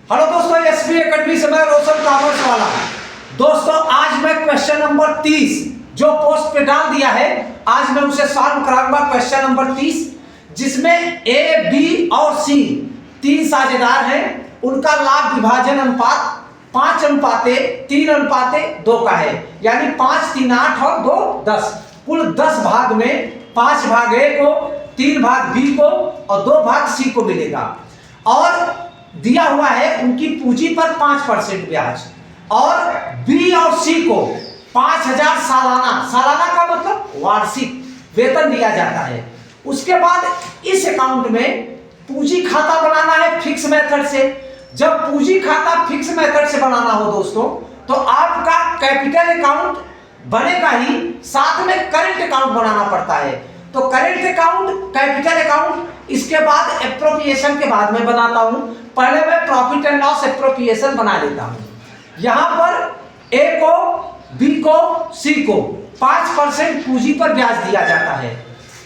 Hello दोस्तों, SB academy से मैं रोशन कॉमर्स वाला। दोस्तों आज मैं क्वेश्चन नंबर 30 जो पोस्ट पे डाल दिया है, आज मैं उसे सॉल्व कराऊंगा। क्वेश्चन नंबर 30 जिसमें ए, बी और सी तीन साझेदार हैं, उनका लाभ विभाजन अनुपात 5:3:2 का है, यानी 5, 3, 8 और 2, 10। कुल 10 भाग में 5 भाग ए को, 3 भाग बी को और 2 भाग सी को मिलेगा। और दिया हुआ है उनकी पूंजी पर 5% ब्याज, और बी और सी को 5,000 सालाना का मतलब वार्षिक वेतन दिया जाता है। उसके बाद इस अकाउंट में पूंजी खाता बनाना है फिक्स मेथड से। जब पूंजी खाता फिक्स मेथड से बनाना हो दोस्तों, तो आपका कैपिटल अकाउंट बनेगा ही, साथ में करंट अकाउंट बनाना पड़ता है। तो करंट अकाउंट, कैपिटल अकाउंट, इसके बाद एप्रोप्रिएशन के बाद में बनाता हूं। पहले मैं प्रॉफिट एंड लॉस एप्रोप्रिएशन बना लेता हूं। यहां पर ए को, बी को, सी को 5% पूंजी पर ब्याज दिया जाता है।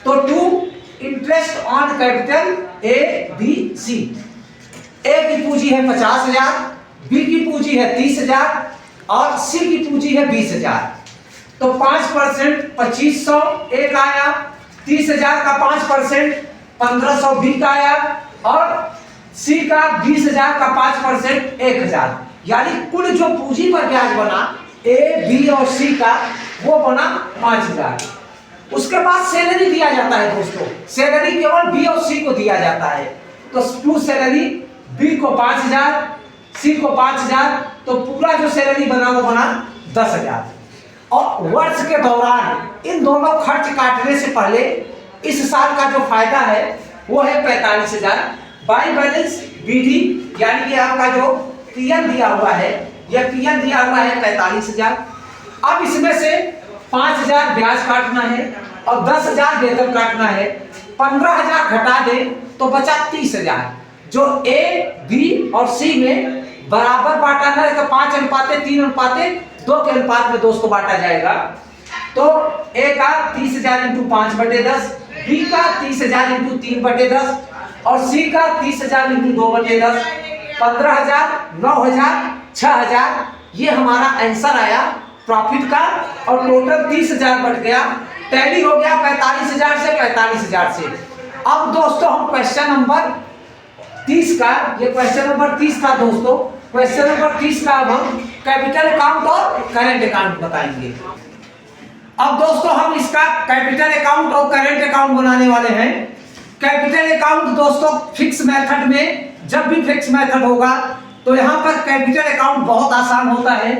तो to interest on capital A, B, C. A की पूंजी है 50,000, बी की पूंजी है 30,000 और सी की पूंजी है 20,000। तो 5% 2,500 ए का आया, 30,000 का 5% 1,500 बी का आया, और सी का 20,000 का 5% 1,000। यानी कुल जो पूंजी पर ब्याज बना ए, बी और सी का, वो बना 5,000। उसके बाद सैलरी दिया जाता है दोस्तों। सैलरी केवल बी और सी को दिया जाता है। तो टू सैलरी, बी को 5,000, सी को 5,000, तो पूरा जो सैलरी बना वो बना 10,000। और वर्ष के दौरान इन दोनों खर्च काटने से पहले इस साल का जो फायदा है वो है 45,000 बाई बैलेंस बीडी, यानी कि आपका जो पीएन दिया हुआ है, यह पीएन दिया हुआ है 45,000। अब इसमें से 5,000 ब्याज काटना है और 10,000 वेतन काटना है। 15,000 घटा दे तो बचा 30,000, जो ए, बी और सी में बराबर बांटा है। तो 5:3:2 के अनुपात में दोस्तों बांटा जाएगा। तो ए का 30,000 इंटू 5/10, बी का 30,000 इंटू 3/10 और सी का 30,000 इंटू 2/10। 15,000, 9,000, 6,000, ये हमारा आंसर आया प्रॉफिट का। और टोटल 30,000 बढ़ गया, टैली हो गया 45,000 से 45,000 से। अब दोस्तों हम क्वेश्चन नंबर 30 का, ये क्वेश्चन नंबर 30 था दोस्तों। क्वेश्चन नंबर 30 का अब हम कैपिटल अकाउंट और करंट अकाउंट बताएंगे। अब दोस्तों हम इसका कैपिटल अकाउंट और करंट अकाउंट बनाने वाले हैं। कैपिटल अकाउंट दोस्तों फिक्स मेथड में, जब भी फिक्स मेथड होगा तो यहाँ पर कैपिटल अकाउंट बहुत आसान होता है।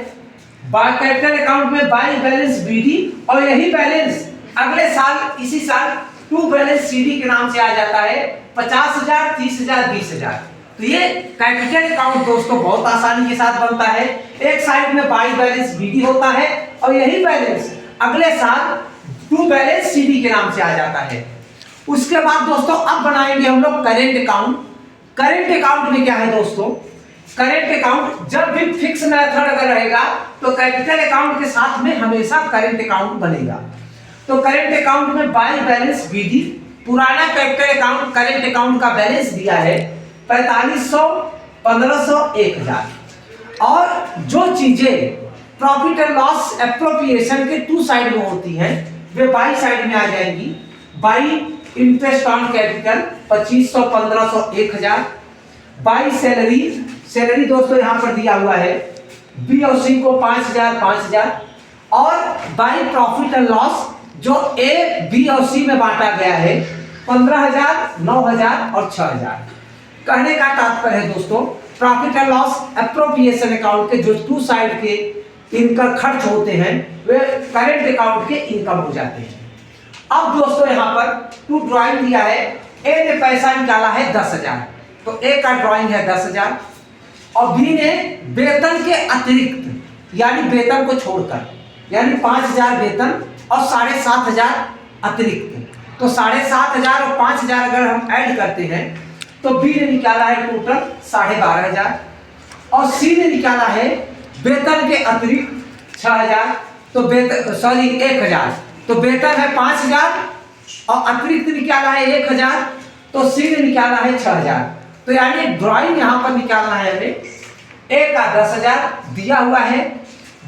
बाय कैपिटल अकाउंट में बाई बैलेंस बीडी, और यही बैलेंस अगले साल, इसी साल टू बैलेंस सीडी के नाम से आ जाता है। 50,000, 30,000, 20,000। तो ये कैपिटल अकाउंट दोस्तों बहुत आसानी के साथ बनता है। एक साइड में बाई बैलेंस बीडी होता है और यही बैलेंस अगले साल टू बैलेंस सीडी के नाम से आ जाता है। उसके बाद दोस्तों अब बनाएंगे हम लोग करंट अकाउंट। करंट अकाउंट में क्या है दोस्तों, करंट अकाउंट जब भी फिक्स मेथड अगर रहेगा तो कैपिटल अकाउंट के साथ में हमेशा करंट अकाउंट बनेगा। तो करंट अकाउंट में बाई बैलेंस बीडी, पुराना कैपिटल अकाउंट करंट अकाउंट का बैलेंस दिया है 4500, 1500, 1,000। और जो चीजें प्रॉफिट एंड लॉस एप्रोप्रिएशन के टू साइड में होती हैं वे बाई साइड में आ जाएंगी। By interest on capital 2,500, 1500, 1,000। By salary, salary दोस्तों यहां पर दिया हुआ है बी और सी को 5,000, 5,000। और बाई प्रॉफिट एंड लॉस जो ए, बी और सी में बांटा गया है 15,000, 9,000 और 6,000। कहने का तात्पर्य है दोस्तों, profit and loss appropriation account के जो टू साइड के इनकम खर्च होते हैं वे करंट अकाउंट के इनकम हो जाते हैं। अब दोस्तों यहाँ पर टू ड्राइंग दिया है। ए ने पैसा निकाला है 10,000, तो ए का ड्राइंग है 10,000। और बी ने वेतन के अतिरिक्त, यानी वेतन को छोड़कर, यानी 5,000 वेतन और 7,500 अतिरिक्त, तो 7,500 और 5,000 अगर हम ऐड करते हैं तो बी ने निकाला है टोटल 12,500। और सी ने निकाला है वेतन के अतिरिक्त 6,000, तो वेतन 1,000, तो वेतन है 5,000 और अतिरिक्त निकाला है 1,000, तो सी ने निकाला है 6,000। तो यानी ड्राइंग यहां पर निकालना है हमें। ए का 10,000 दिया हुआ है,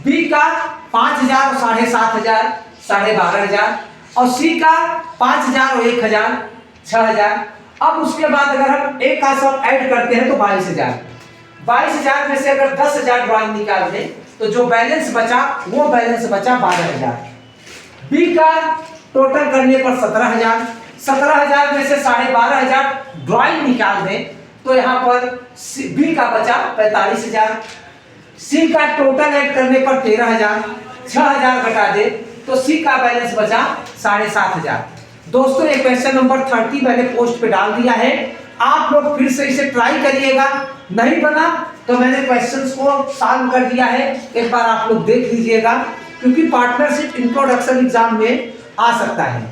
बी का 5,000 और 7,500 12,500 और सी का 5,000 और 1,000 6,000। अब उसके बाद अगर हम ए का सब ऐड करते हैं तो 22,000 में से अगर 10,000 ड्राइंग निकाल दें तो जो बैलेंस बचा वो बैलेंस बचा 12,000। बी का टोटल करने पर 17,000 में से 12,500 ड्राइंग निकाल दें तो यहाँ पर बी का बचा 45,000। सी का टोटल ऐड करने पर 13,000, 6,000 घटा दे तो सी का बैलेंस बचा 7,500। दोस्तों ये क्वेश्चन नंबर 30 मैंने पोस्ट पे डाल दिया है, आप लोग फिर से इसे ट्राई करिएगा। नहीं बना तो मैंने क्वेश्चंस को सॉल्व कर दिया है, एक बार आप लोग देख लीजिएगा, क्योंकि पार्टनरशिप इंट्रोडक्शन एग्जाम में आ सकता है।